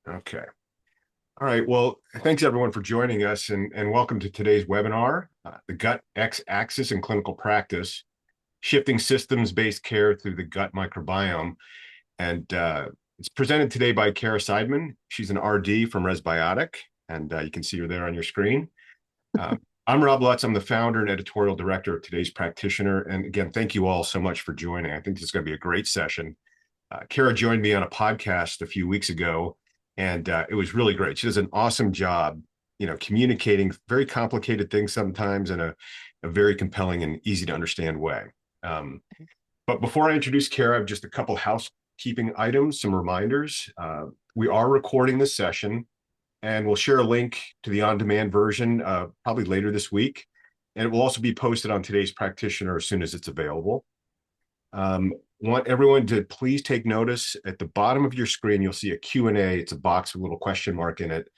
Okay. All right. Well, thanks everyone for joining us and welcome to today's webinar, The Gut X-Axis in Clinical Practice, Shifting Systems-Based Care Through the Gut Microbiome. And it's presented today by Kara Siedman. She's an RD from Resbiotic, and you can see her there on your screen. Uh, I'm Rob Lutz. I'm the founder and editorial director of today's practitioner. And again, thank you all so much for joining. I think this is going to be a great session. Kara joined me on a podcast a few weeks ago, and it was really great. She does an awesome job, communicating very complicated things sometimes in a very compelling and easy to understand way. Um, but before I introduce Kara, I have just a couple housekeeping items, some reminders. We are recording this session, and we'll share a link to the on-demand version probably later this week. And it will also be posted on today's practitioner as soon as it's available. Want everyone to please take notice. At the bottom of your screen, you'll see a Q&A. It's a box with a little question mark in it.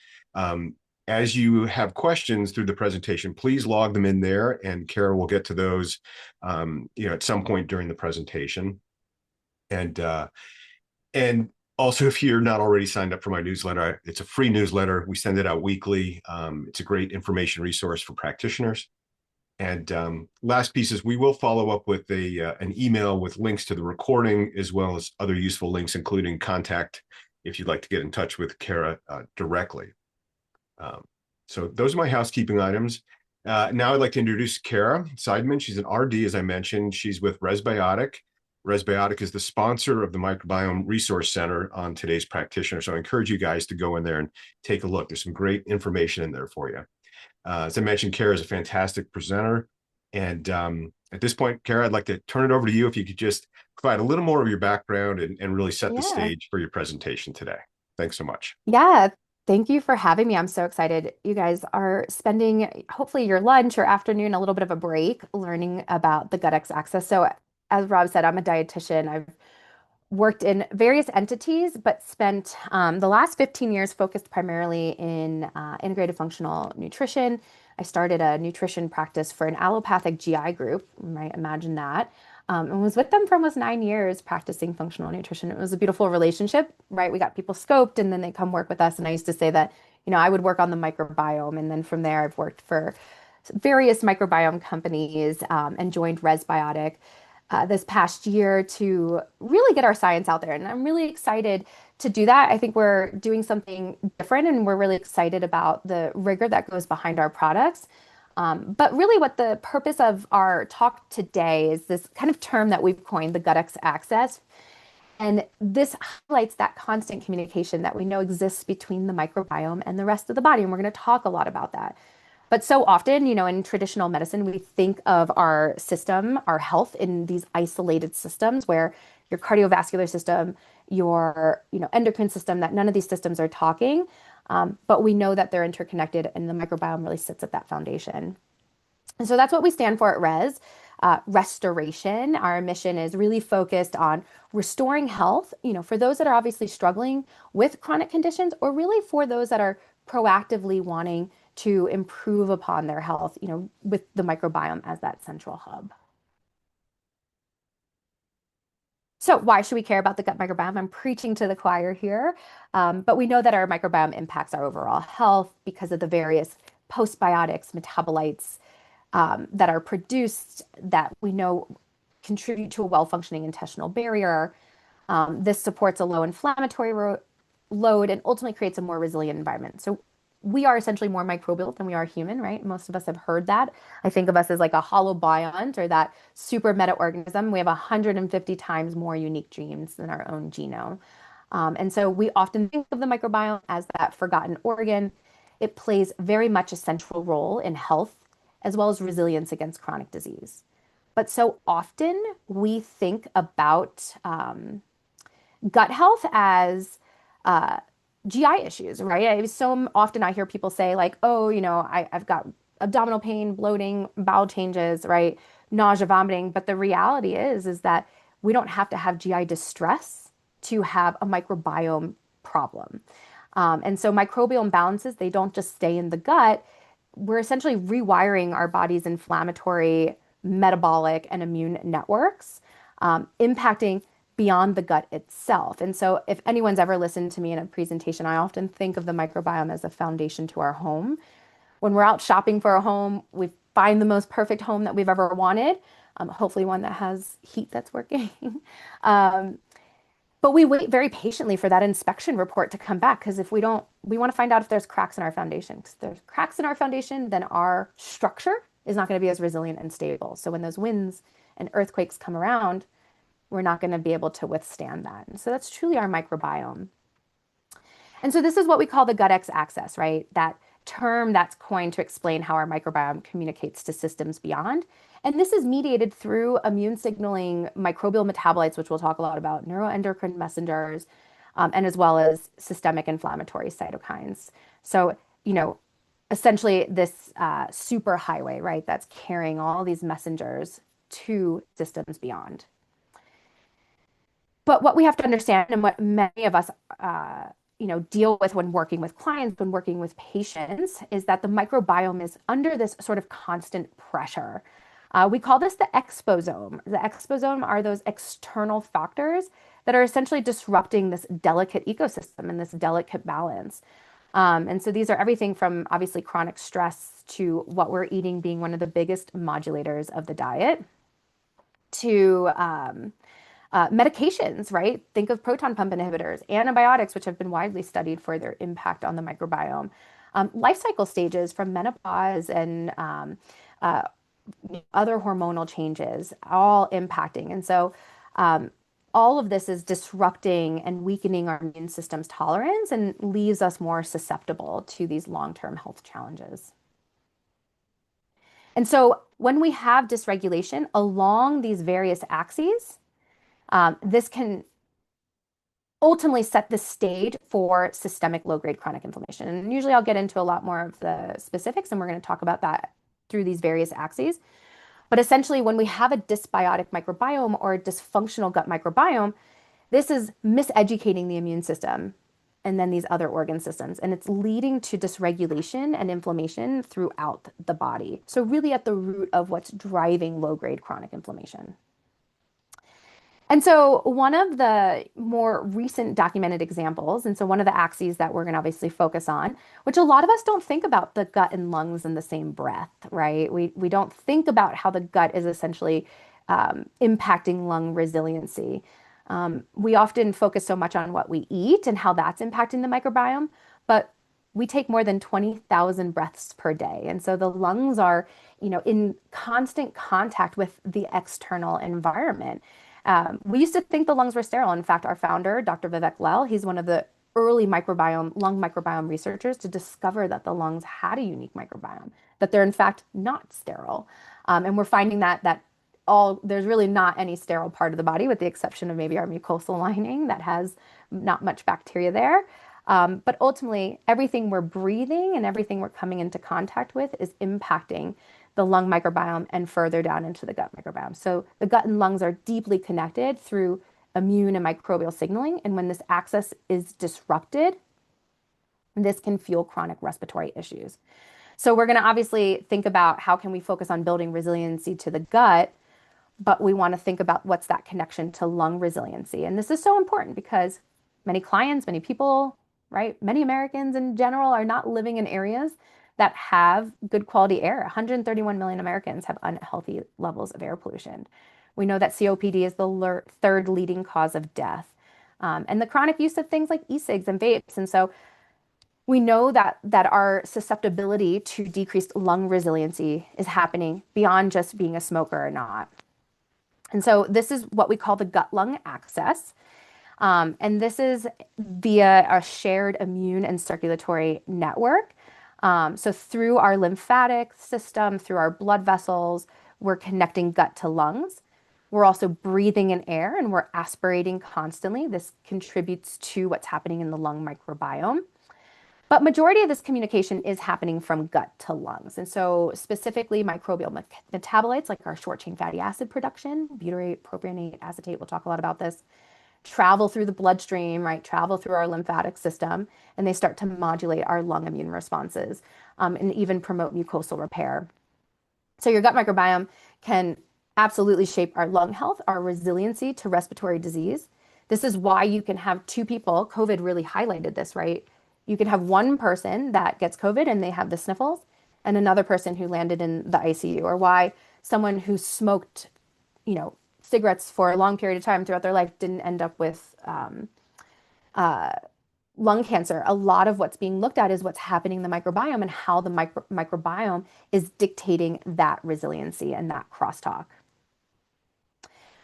As you have questions through the presentation, please log them in there, and Kara will get to those, at some point during the presentation. And also, if you're not already signed up for my newsletter, it's a free newsletter. We send it out weekly. It's a great information resource for practitioners. And last piece is we will follow up with an email with links to the recording, as well as other useful links, including contact if you'd like to get in touch with Kara directly. So those are my housekeeping items. Now I'd like to introduce Kara Siedman. She's an RD, as I mentioned. She's with Resbiotic. Resbiotic is the sponsor of the Microbiome Resource Center on today's practitioner. So I encourage you guys to go in there and take a look. There's some great information in there for you. As I mentioned, Kara is a fantastic presenter. And at this point, Kara, I'd like to turn it over to you if you could just provide a little more of your background and really set the Yeah. stage for your presentation today. Thanks so much. Yeah. Thank you for having me. I'm so excited. You guys are spending hopefully your lunch or afternoon, a little bit of a break learning about the gut axis. So, as Rob said, I'm a dietitian. I've worked in various entities, but spent the last 15 years focused primarily in integrated functional nutrition. I started a nutrition practice for an allopathic GI group. You might imagine that. And was with them for almost 9 years practicing functional nutrition. It was a beautiful relationship, right? We got people scoped and then they come work with us. And I used to say that, I would work on the microbiome. And then from there, I've worked for various microbiome companies and joined Resbiotic this past year to really get our science out there. And I'm really excited to do that. I think we're doing something different and we're really excited about the rigor that goes behind our products. But really, what the purpose of our talk today is this kind of term that we've coined, the gut axis. And this highlights that constant communication that we know exists between the microbiome and the rest of the body. And we're going to talk a lot about that. But so often, in traditional medicine, we think of our system, our health in these isolated systems where your cardiovascular system, your, endocrine system, that none of these systems are talking. But we know that they're interconnected and the microbiome really sits at that foundation. And so that's what we stand for at restoration. Our mission is really focused on restoring health, for those that are obviously struggling with chronic conditions, or really for those that are proactively wanting to improve upon their health, with the microbiome as that central hub. So why should we care about the gut microbiome? I'm preaching to the choir here, but we know that our microbiome impacts our overall health because of the various postbiotics, metabolites, that are produced that we know contribute to a well-functioning intestinal barrier. This supports a low inflammatory load and ultimately creates a more resilient environment. So we are essentially more microbial than we are human, right? Most of us have heard that. I think of us as like a hollow biont or that super meta-organism. We have 150 times more unique genes than our own genome. And so we often think of the microbiome as that forgotten organ. It plays very much a central role in health as well as resilience against chronic disease. But so often we think about gut health as GI issues, right? So often I hear people say like, oh, I've got abdominal pain, bloating, bowel changes, right? Nausea, vomiting. But the reality is that we don't have to have GI distress to have a microbiome problem. And so microbial imbalances, they don't just stay in the gut. We're essentially rewiring our body's inflammatory, metabolic, and immune networks, impacting beyond the gut itself. And so if anyone's ever listened to me in a presentation, I often think of the microbiome as a foundation to our home. When we're out shopping for a home, we find the most perfect home that we've ever wanted, hopefully one that has heat that's working. um, but we wait very patiently for that inspection report to come back because if we don't, we want to find out if there's cracks in our foundation. Because if there's cracks in our foundation, then our structure is not going to be as resilient and stable. So when those winds and earthquakes come around, we're not going to be able to withstand that. And so that's truly our microbiome. And so this is what we call the gut-X axis, right? That term that's coined to explain how our microbiome communicates to systems beyond. And this is mediated through immune signaling microbial metabolites, which we'll talk a lot about, neuroendocrine messengers, and as well as systemic inflammatory cytokines. So, you know, essentially this super highway, right, that's carrying all these messengers to systems beyond. But what we have to understand and what many of us deal with when working with clients, when working with patients, is that the microbiome is under this sort of constant pressure. We call this the exposome. The exposome are those external factors that are essentially disrupting this delicate ecosystem and this delicate balance. And so these are everything from obviously chronic stress to what we're eating being one of the biggest modulators of the diet to medications, right? Think of proton pump inhibitors, antibiotics, which have been widely studied for their impact on the microbiome, life cycle stages from menopause and uh, other hormonal changes, all impacting. And so all of this is disrupting and weakening our immune system's tolerance and leaves us more susceptible to these long-term health challenges. And so when we have dysregulation along these various axes, this can ultimately set the stage for systemic low-grade chronic inflammation. And usually I'll get into a lot more of the specifics, and we're going to talk about that through these various axes. But essentially, when we have a dysbiotic microbiome or a dysfunctional gut microbiome, this is miseducating the immune system and then these other organ systems. And it's leading to dysregulation and inflammation throughout the body. So really at the root of what's driving low-grade chronic inflammation. And so one of the more recent documented examples, and so one of the axes that we're going to obviously focus on, which a lot of us don't think about the gut and lungs in the same breath, right? We don't think about how the gut is essentially impacting lung resiliency. We often focus so much on what we eat and how that's impacting the microbiome, but we take more than 20,000 breaths per day. And so the lungs are, in constant contact with the external environment. We used to think the lungs were sterile. In fact, our founder, Dr. Vivek Lal, he's one of the early lung microbiome researchers to discover that the lungs had a unique microbiome, that they're in fact not sterile. And we're finding that there's really not any sterile part of the body with the exception of maybe our mucosal lining that has not much bacteria there. But ultimately, everything we're breathing and everything we're coming into contact with is impacting the lung microbiome and further down into the gut microbiome. So the gut and lungs are deeply connected through immune and microbial signaling. And when this axis is disrupted, this can fuel chronic respiratory issues. So we're going to obviously think about how can we focus on building resiliency to the gut, but we want to think about what's that connection to lung resiliency. And this is so important because many clients, many people, right, many Americans in general are not living in areas that have good quality air. 131 million Americans have unhealthy levels of air pollution. We know that COPD is the third leading cause of death. And the chronic use of things like e-cigs and vapes. And so we know that our susceptibility to decreased lung resiliency is happening beyond just being a smoker or not. And so this is what we call the gut-lung axis. And this is via a shared immune and circulatory network. So through our lymphatic system, through our blood vessels, we're connecting gut to lungs. We're also breathing in air and we're aspirating constantly. This contributes to what's happening in the lung microbiome. But majority of this communication is happening from gut to lungs. And so specifically microbial metabolites like our short chain fatty acid production, butyrate, propionate, acetate, we'll talk a lot about this, travel through the bloodstream, right? Travel through our lymphatic system, and they start to modulate our lung immune responses and even promote mucosal repair. So your gut microbiome can absolutely shape our lung health, our resiliency to respiratory disease. This is why you can have two people, COVID really highlighted this, right? You can have one person that gets COVID and they have the sniffles, and another person who landed in the ICU, or why someone who smoked, cigarettes for a long period of time throughout their life didn't end up with uh, lung cancer. A lot of what's being looked at is what's happening in the microbiome and how the microbiome is dictating that resiliency and that crosstalk.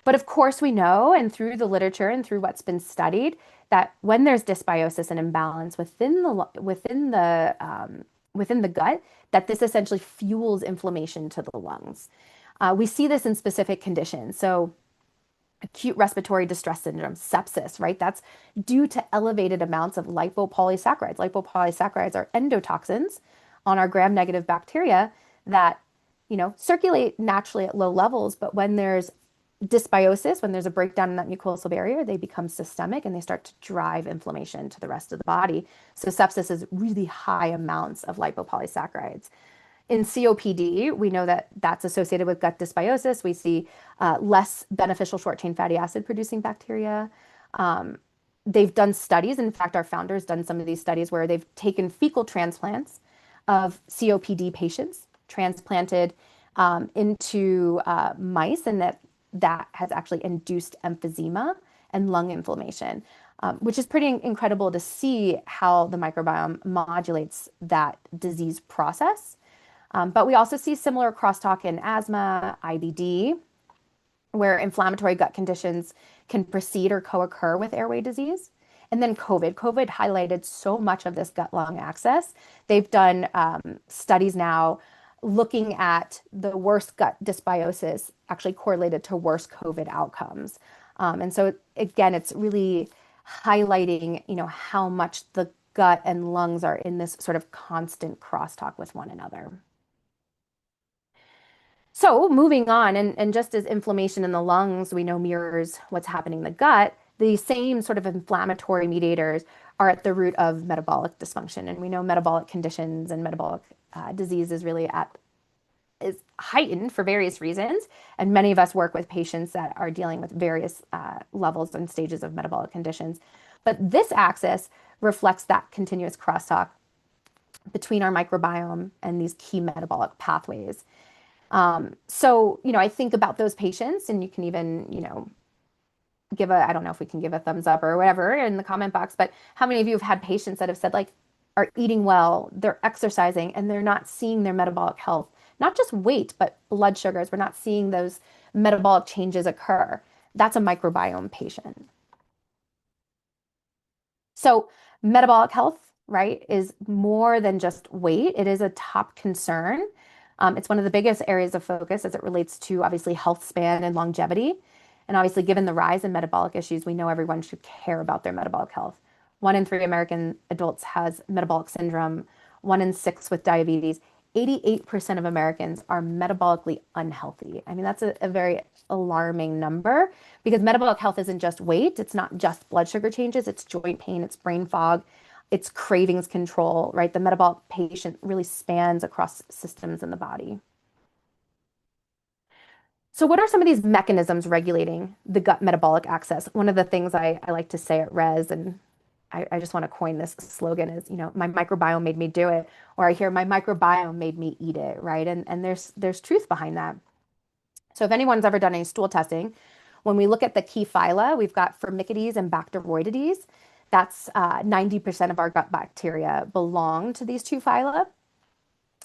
But of course, we know, and through the literature and through what's been studied, that when there's dysbiosis and imbalance within the gut, that this essentially fuels inflammation to the lungs. We see this in specific conditions. So acute respiratory distress syndrome, sepsis, right? That's due to elevated amounts of lipopolysaccharides. Lipopolysaccharides are endotoxins on our gram-negative bacteria that, circulate naturally at low levels, but when there's dysbiosis, when there's a breakdown in that mucosal barrier, they become systemic and they start to drive inflammation to the rest of the body. So sepsis is really high amounts of lipopolysaccharides. In COPD, we know that that's associated with gut dysbiosis. We see less beneficial short chain fatty acid producing bacteria. Um, they've done studies. In fact, our founder's done some of these studies where they've taken fecal transplants of COPD patients, transplanted into mice, and that has actually induced emphysema and lung inflammation, which is pretty incredible to see how the microbiome modulates that disease process. But we also see similar crosstalk in asthma, IBD, where inflammatory gut conditions can precede or co-occur with airway disease. And then COVID. COVID highlighted so much of this gut-lung axis. They've done studies now looking at the worst gut dysbiosis actually correlated to worse COVID outcomes. And so again, it's really highlighting, how much the gut and lungs are in this sort of constant crosstalk with one another. So moving on, and just as inflammation in the lungs, we know mirrors what's happening in the gut, the same sort of inflammatory mediators are at the root of metabolic dysfunction. And we know metabolic conditions and metabolic disease is heightened for various reasons. And many of us work with patients that are dealing with various levels and stages of metabolic conditions. But this axis reflects that continuous crosstalk between our microbiome and these key metabolic pathways. So, I think about those patients, and you can even, I don't know if we can give a thumbs up or whatever in the comment box, but how many of you have had patients that have said, like, are eating well, they're exercising, and they're not seeing their metabolic health, not just weight, but blood sugars. We're not seeing those metabolic changes occur. That's a microbiome patient. So, metabolic health, right, is more than just weight. It is a top concern. It's one of the biggest areas of focus as it relates to obviously health span and longevity. And obviously, given the rise in metabolic issues, we know everyone should care about their metabolic health. 1 in 3 American adults has metabolic syndrome, 1 in 6 with diabetes. 88% of Americans are metabolically unhealthy. I mean, that's a very alarming number because metabolic health isn't just weight, it's not just blood sugar changes, it's joint pain, it's brain fog, it's cravings control, right? The metabolic patient really spans across systems in the body. So, what are some of these mechanisms regulating the gut metabolic axis? One of the things I like to say at Res, and I just want to coin this slogan is, my microbiome made me do it, or I hear my microbiome made me eat it, right? And there's truth behind that. So if anyone's ever done any stool testing, when we look at the key phyla, we've got Firmicutes and Bacteroidetes. That's 90% of our gut bacteria belong to these two phyla.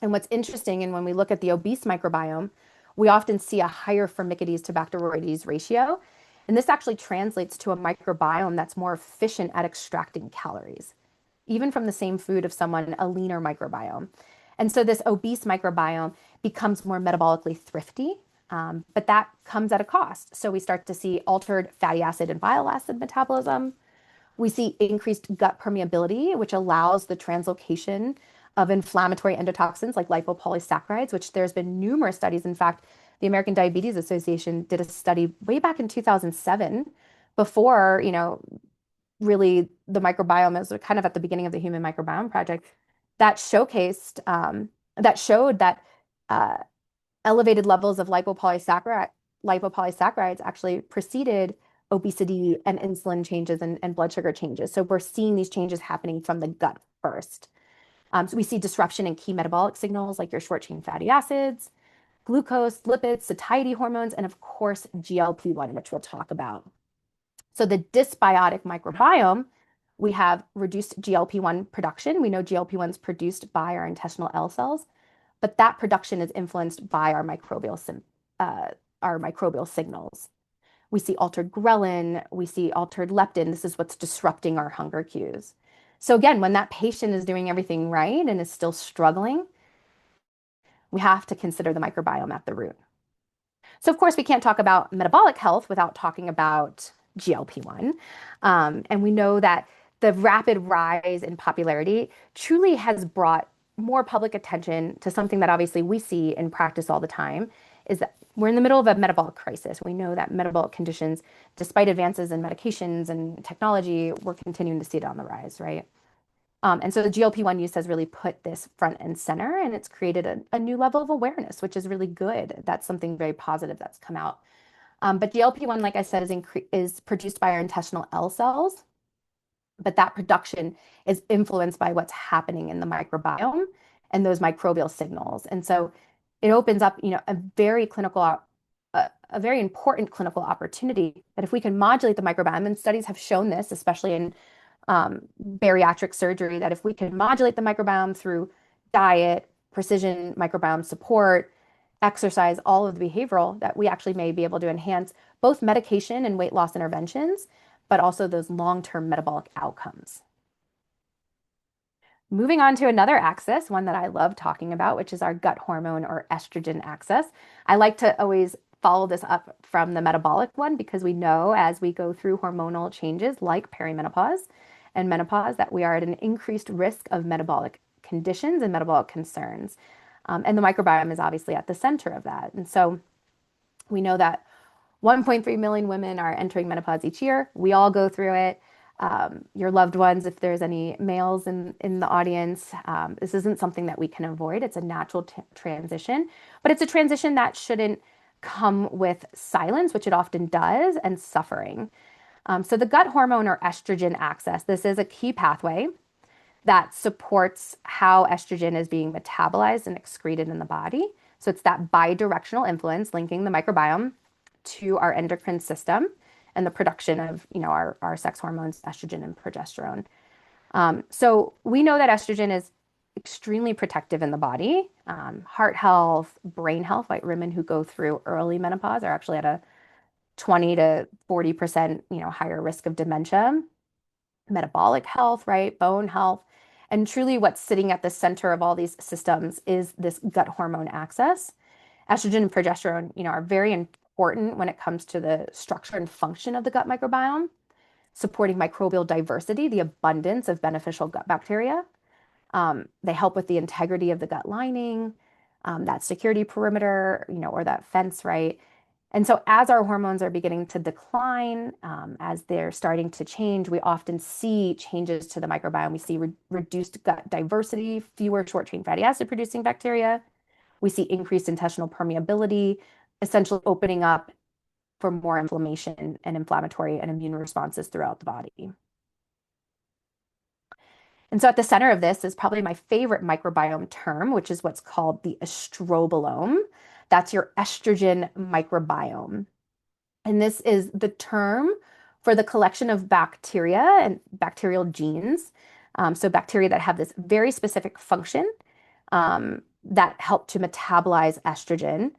And what's interesting, and when we look at the obese microbiome, we often see a higher Firmicutes to Bacteroides ratio. And this actually translates to a microbiome that's more efficient at extracting calories, even from the same food of someone, a leaner microbiome. And so this obese microbiome becomes more metabolically thrifty, but that comes at a cost. So we start to see altered fatty acid and bile acid metabolism. We see increased gut permeability, which allows the translocation of inflammatory endotoxins like lipopolysaccharides, which there's been numerous studies. In fact, the American Diabetes Association did a study way back in 2007 before, really the microbiome is kind of at the beginning of the Human Microbiome Project that showcased, that showed that uh, elevated levels of lipopolysaccharides actually preceded obesity and insulin changes and blood sugar changes. So we're seeing these changes happening from the gut first. So we see disruption in key metabolic signals like your short chain fatty acids, glucose, lipids, satiety hormones, and of course, GLP-1, which we'll talk about. So the dysbiotic microbiome, we have reduced GLP-1 production. We know GLP-1 is produced by our intestinal L cells, but that production is influenced by our microbial signals. We see altered ghrelin, we see altered leptin. This is what's disrupting our hunger cues. So again, when that patient is doing everything right and is still struggling, we have to consider the microbiome at the root. So of course, we can't talk about metabolic health without talking about GLP-1. And we know that the rapid rise in popularity truly has brought more public attention to something that obviously we see in practice all the time, is that we're in the middle of a metabolic crisis. We know that metabolic conditions, despite advances in medications and technology, we're continuing to see it on the rise, right? And so the GLP-1 use has really put this front and center, and it's created a new level of awareness, which is really good. That's something very positive that's come out. But GLP-1, like I said, is produced by our intestinal L cells, but that production is influenced by what's happening in the microbiome and those microbial signals. And so it opens up, a very important clinical opportunity that if we can modulate the microbiome, and studies have shown this, especially in bariatric surgery, that if we can modulate the microbiome through diet, precision microbiome support, exercise, all of the behavioral, that we actually may be able to enhance both medication and weight loss interventions, but also those long-term metabolic outcomes. Moving on to another axis, one that I love talking about, which is our gut hormone or estrogen axis. I like to always follow this up from the metabolic one because we know as we go through hormonal changes like perimenopause and menopause that we are at an increased risk of metabolic conditions and metabolic concerns. And the microbiome is obviously at the center of that. And so we know that 1.3 million women are entering menopause each year. We all go through it. Your loved ones, if there's any males in the audience, this isn't something that we can avoid. It's a natural transition, but it's a transition that shouldn't come with silence, which it often does, and suffering. So the gut hormone or estrogen axis, this is a key pathway that supports how estrogen is being metabolized and excreted in the body. So it's that bidirectional influence linking the microbiome to our endocrine system and the production of, our sex hormones, estrogen and progesterone. So we know that estrogen is extremely protective in the body. Heart health, brain health, like women who go through early menopause are actually at a 20 to 40%, higher risk of dementia. Metabolic health, right? Bone health. And truly what's sitting at the center of all these systems is this gut hormone axis. Estrogen and progesterone, are very important when it comes to the structure and function of the gut microbiome, supporting microbial diversity, the abundance of beneficial gut bacteria. They help with the integrity of the gut lining, that security perimeter, or that fence, right? And so as our hormones are beginning to decline, as they're starting to change, we often see changes to the microbiome. We see reduced gut diversity, fewer short-chain fatty acid producing bacteria. We see increased intestinal permeability, essentially opening up for more inflammation and inflammatory and immune responses throughout the body. And so at the center of this is probably my favorite microbiome term, which is what's called the estrobolome. That's your estrogen microbiome. And this is the term for the collection of bacteria and bacterial genes. So bacteria that have this very specific function that help to metabolize estrogen.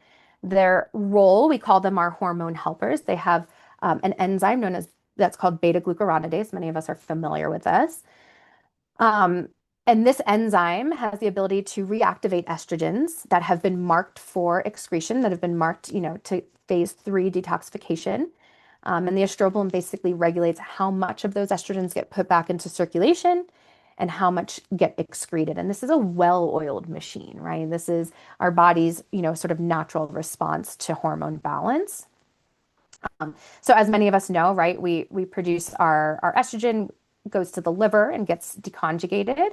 Their role, we call them our hormone helpers. They have an enzyme that's called beta-glucuronidase. Many of us are familiar with this. And this enzyme has the ability to reactivate estrogens that have been marked for excretion, that have been marked, to phase 3 detoxification. And the estrobolome basically regulates how much of those estrogens get put back into circulation and how much get excreted. And this is a well-oiled machine, right? This is our body's, sort of natural response to hormone balance. So as many of us know, right, we produce our estrogen, goes to the liver and gets deconjugated.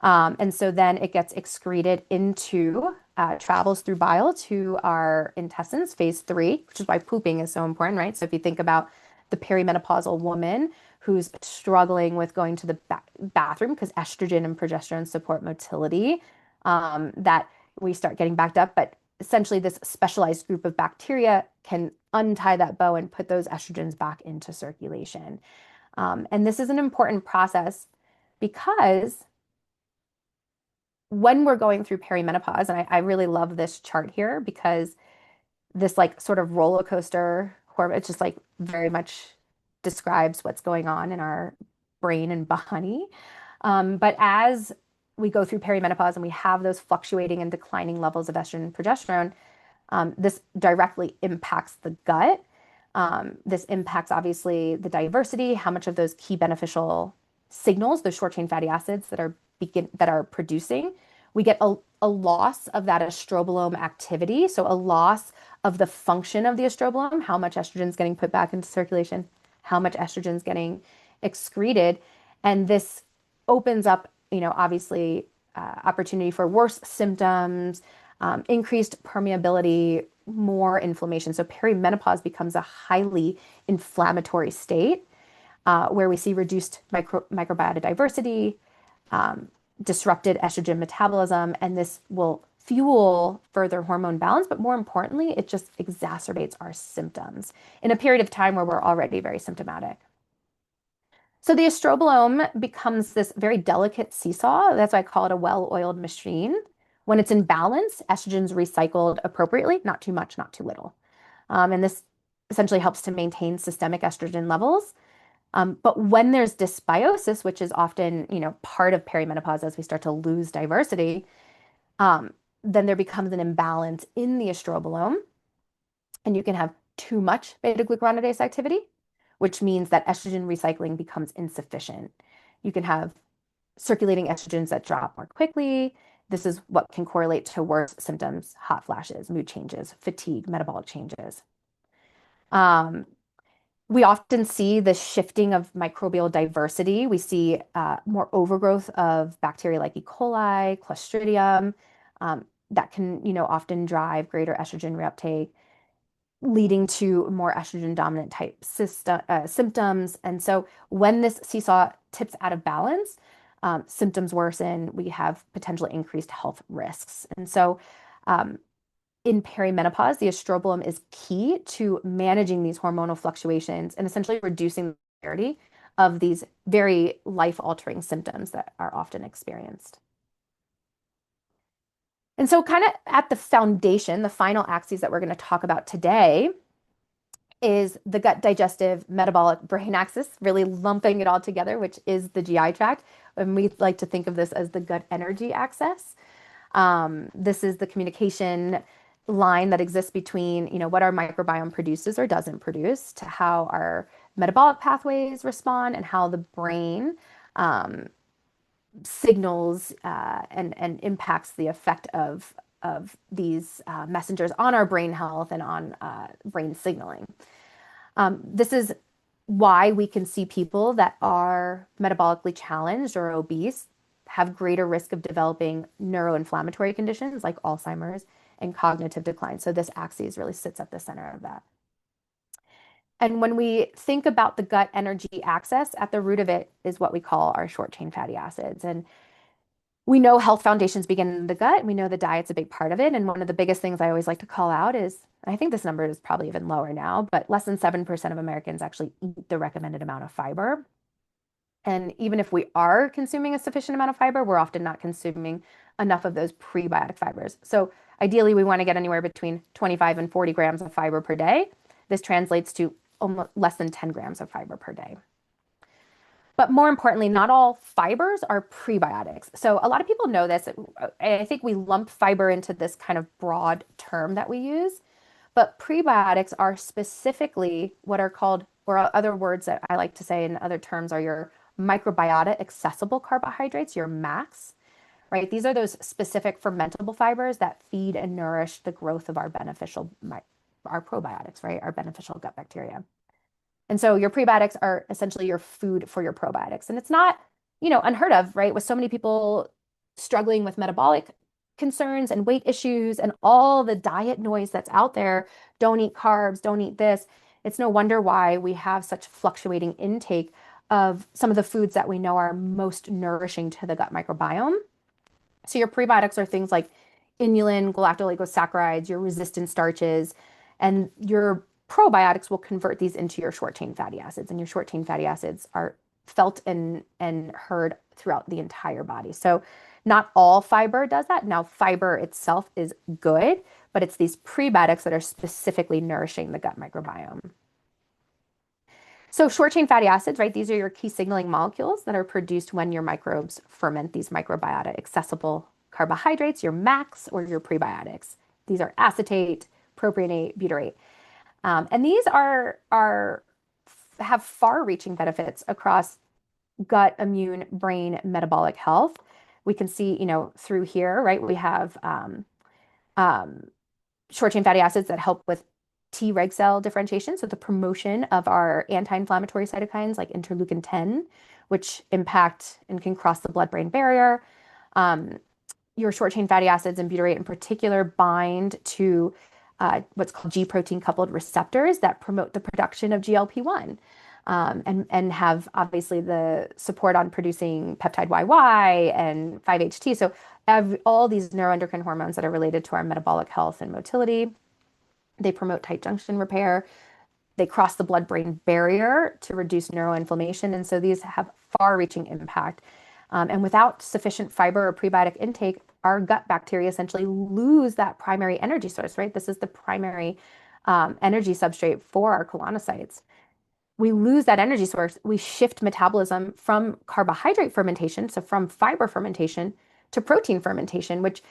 And so then it gets excreted into travels through bile to our intestines, phase three, which is why pooping is so important, right? So if you think about the perimenopausal woman who's struggling with going to the bathroom because estrogen and progesterone support motility, that we start getting backed up. But essentially, this specialized group of bacteria can untie that bow and put those estrogens back into circulation. And this is an important process because when we're going through perimenopause, and I really love this chart here because this like sort of roller coaster hormone, it just like very much describes what's going on in our brain and body. But as we go through perimenopause and we have those fluctuating and declining levels of estrogen and progesterone, this directly impacts the gut. This impacts obviously the diversity, how much of those key beneficial signals, those short chain fatty acids that are producing. We get a loss of that estrobolome activity, so a loss of the function of the estrobolome, how much estrogen is getting put back into circulation, how much estrogen is getting excreted, and this opens up, obviously opportunity for worse symptoms, increased permeability, more inflammation. So perimenopause becomes a highly inflammatory state where we see reduced microbiota diversity, disrupted estrogen metabolism, and this will fuel further hormone balance. But more importantly, it just exacerbates our symptoms in a period of time where we're already very symptomatic. So the estrobolome becomes this very delicate seesaw. That's why I call it a well-oiled machine. When it's in balance, estrogen's recycled appropriately, not too much, not too little. And this essentially helps to maintain systemic estrogen levels. But when there's dysbiosis, which is often, part of perimenopause as we start to lose diversity, then there becomes an imbalance in the estrobolome, and you can have too much beta-glucuronidase activity, which means that estrogen recycling becomes insufficient. You can have circulating estrogens that drop more quickly. This is what can correlate to worse symptoms, hot flashes, mood changes, fatigue, metabolic changes. We often see the shifting of microbial diversity. We see more overgrowth of bacteria like E. coli, Clostridium, that can, often drive greater estrogen reuptake, leading to more estrogen dominant type symptoms. And so when this seesaw tips out of balance, symptoms worsen, we have potentially increased health risks. And so in perimenopause, the estrobolome is key to managing these hormonal fluctuations and essentially reducing the severity of these very life-altering symptoms that are often experienced. And so kind of at the foundation, the final axes that we're going to talk about today is the gut digestive metabolic brain axis, really lumping it all together, which is the GI tract. And we like to think of this as the gut energy axis. This is the communication line that exists between, what our microbiome produces or doesn't produce to how our metabolic pathways respond and how the brain signals and impacts the effect of these messengers on our brain health and on brain signaling. This is why we can see people that are metabolically challenged or obese have greater risk of developing neuroinflammatory conditions like Alzheimer's and cognitive decline. So this axis really sits at the center of that. And when we think about the gut energy axis, at the root of it is what we call our short chain fatty acids. And we know health foundations begin in the gut. We know the diet's a big part of it. And one of the biggest things I always like to call out is, and I think this number is probably even lower now, but less than 7% of Americans actually eat the recommended amount of fiber. And even if we are consuming a sufficient amount of fiber, we're often not consuming enough of those prebiotic fibers. So ideally, we want to get anywhere between 25 and 40 grams of fiber per day. This translates to almost less than 10 grams of fiber per day. But more importantly, not all fibers are prebiotics. So a lot of people know this. I think we lump fiber into this kind of broad term that we use. But prebiotics are specifically what are called, or other words that I like to say in other terms are your microbiota accessible carbohydrates, your MACs, right? These are those specific fermentable fibers that feed and nourish the growth of our our probiotics, right? Our beneficial gut bacteria. And so your prebiotics are essentially your food for your probiotics. And it's not, unheard of, right? With so many people struggling with metabolic concerns and weight issues and all the diet noise that's out there. Don't eat carbs, don't eat this. It's no wonder why we have such fluctuating intake of some of the foods that we know are most nourishing to the gut microbiome. So your prebiotics are things like inulin, galactolipoglycosaccharides, your resistant starches, and your probiotics will convert these into your short chain fatty acids. And your short chain fatty acids are felt and heard throughout the entire body. So not all fiber does that. Now, fiber itself is good, but it's these prebiotics that are specifically nourishing the gut microbiome. So short chain fatty acids, right? These are your key signaling molecules that are produced when your microbes ferment these microbiota accessible carbohydrates, your MACs or your prebiotics. These are acetate, propionate, butyrate. And these have far-reaching benefits across gut, immune, brain, metabolic health. We can see, through here, right? We have um, short chain fatty acids that help with Treg cell differentiation, so the promotion of our anti-inflammatory cytokines like interleukin 10, which impact and can cross the blood-brain barrier. Your short chain fatty acids and butyrate in particular bind to what's called G protein coupled receptors that promote the production of GLP-1 and have obviously the support on producing peptide YY and 5-HT. So all these neuroendocrine hormones that are related to our metabolic health and motility. They promote tight junction repair. They cross the blood-brain barrier to reduce neuroinflammation. And so these have far-reaching impact. And without sufficient fiber or prebiotic intake, our gut bacteria essentially lose that primary energy source, right? This is the primary energy substrate for our colonocytes. We lose that energy source. We shift metabolism from carbohydrate fermentation, so from fiber fermentation, to protein fermentation, which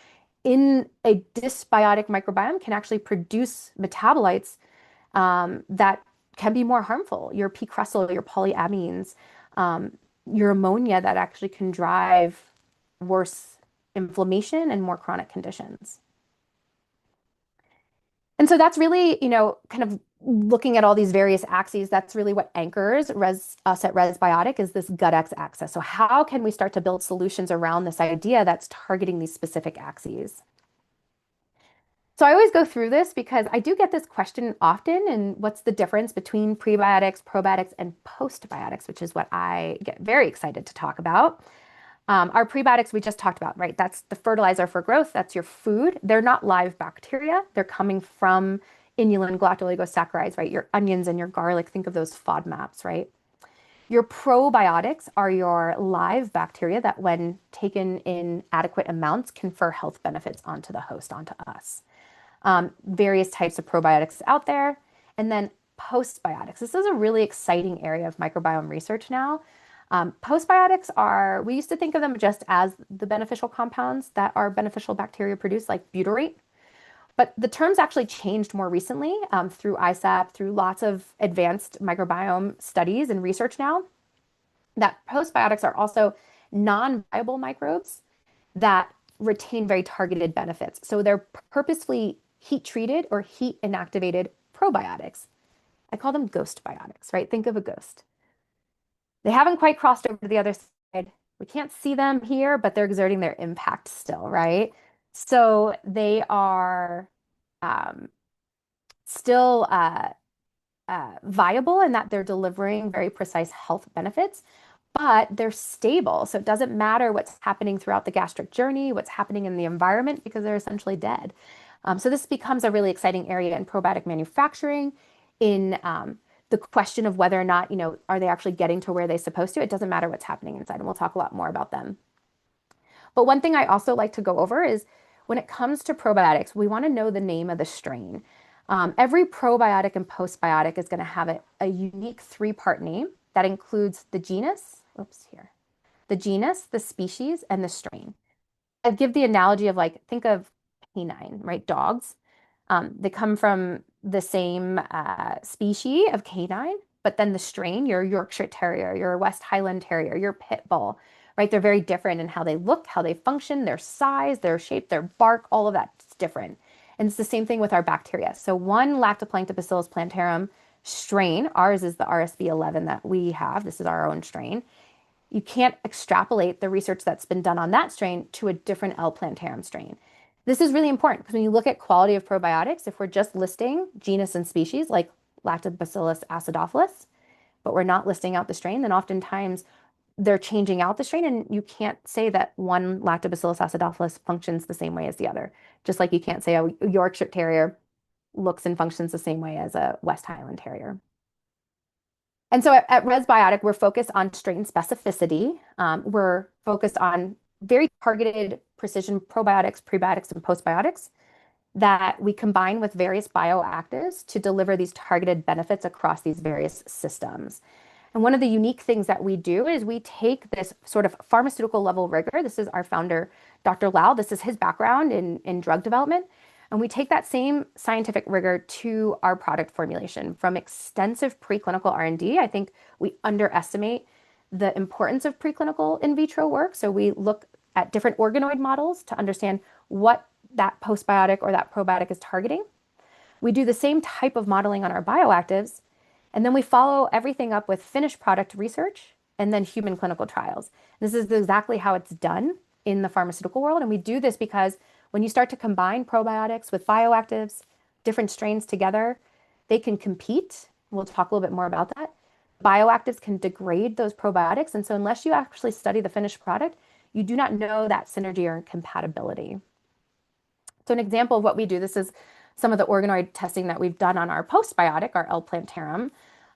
in a dysbiotic microbiome can actually produce metabolites that can be more harmful. Your p-cressyl, your polyamines, your ammonia that actually can drive worse inflammation and more chronic conditions. And so that's really, kind of looking at all these various axes, that's really what anchors us at Resbiotic is this gut-X axis. So how can we start to build solutions around this idea that's targeting these specific axes? So I always go through this because I do get this question often, and what's the difference between prebiotics, probiotics, and postbiotics, which is what I get very excited to talk about. Our prebiotics we just talked about, right? That's the fertilizer for growth. That's your food. They're not live bacteria. They're coming from inulin, galactolipoglycosaccharides, right? Your onions and your garlic. Think of those FODMAPs, right? Your probiotics are your live bacteria that, when taken in adequate amounts, confer health benefits onto the host, onto us. Various types of probiotics out there. And then postbiotics. This is a really exciting area of microbiome research now. Postbiotics we used to think of them just as the beneficial compounds that our beneficial bacteria produce, like butyrate. But the terms actually changed more recently through ISAP, through lots of advanced microbiome studies and research now, that postbiotics are also non-viable microbes that retain very targeted benefits. So they're purposefully heat treated or heat inactivated probiotics. I call them ghost biotics, right? Think of a ghost. They haven't quite crossed over to the other side. We can't see them here, but they're exerting their impact still, right? So they are still viable in that they're delivering very precise health benefits, but they're stable. So it doesn't matter what's happening throughout the gastric journey, what's happening in the environment, because they're essentially dead. So this becomes a really exciting area in probiotic manufacturing, in the question of whether or not, are they actually getting to where they're supposed to? It doesn't matter what's happening inside, and we'll talk a lot more about them. But one thing I also like to go over is when it comes to probiotics, we want to know the name of the strain. Every probiotic and postbiotic is going to have a unique three-part name that includes the genus, the genus, the species, and the strain. I give the analogy of, like, think of canine, right? Dogs. They come from the same species of canine, but then the strain, your Yorkshire Terrier, your West Highland Terrier, your Pit Bull, right? They're very different in how they look, how they function, their size, their shape, their bark, all of that's different. And it's the same thing with our bacteria. So one Lactoplankton plantarum strain, ours is the RSV11 that we have. This is our own strain. You can't extrapolate the research that's been done on that strain to a different L. plantarum strain. This is really important because when you look at quality of probiotics, if we're just listing genus and species like Lactobacillus acidophilus, but we're not listing out the strain, then oftentimes they're changing out the strain, and you can't say that one Lactobacillus acidophilus functions the same way as the other. Just like you can't say a Yorkshire Terrier looks and functions the same way as a West Highland Terrier. And so at Resbiotic, we're focused on strain specificity. We're focused on very targeted precision probiotics, prebiotics, and postbiotics that we combine with various bioactives to deliver these targeted benefits across these various systems. And one of the unique things that we do is we take this sort of pharmaceutical level rigor. This is our founder, Dr. Lau. This is his background in drug development. And we take that same scientific rigor to our product formulation from extensive preclinical R&D. I think we underestimate the importance of preclinical in vitro work. So we look at different organoid models to understand what that postbiotic or that probiotic is targeting. We do the same type of modeling on our bioactives, and then we follow everything up with finished product research and then human clinical trials. This is exactly how it's done in the pharmaceutical world. And we do this because when you start to combine probiotics with bioactives, different strains together, they can compete. We'll talk a little bit more about that. Bioactives can degrade those probiotics. And so unless you actually study the finished product, you do not know that synergy or compatibility. So an example of what we do, this is some of the organoid testing that we've done on our postbiotic, our L. plantarum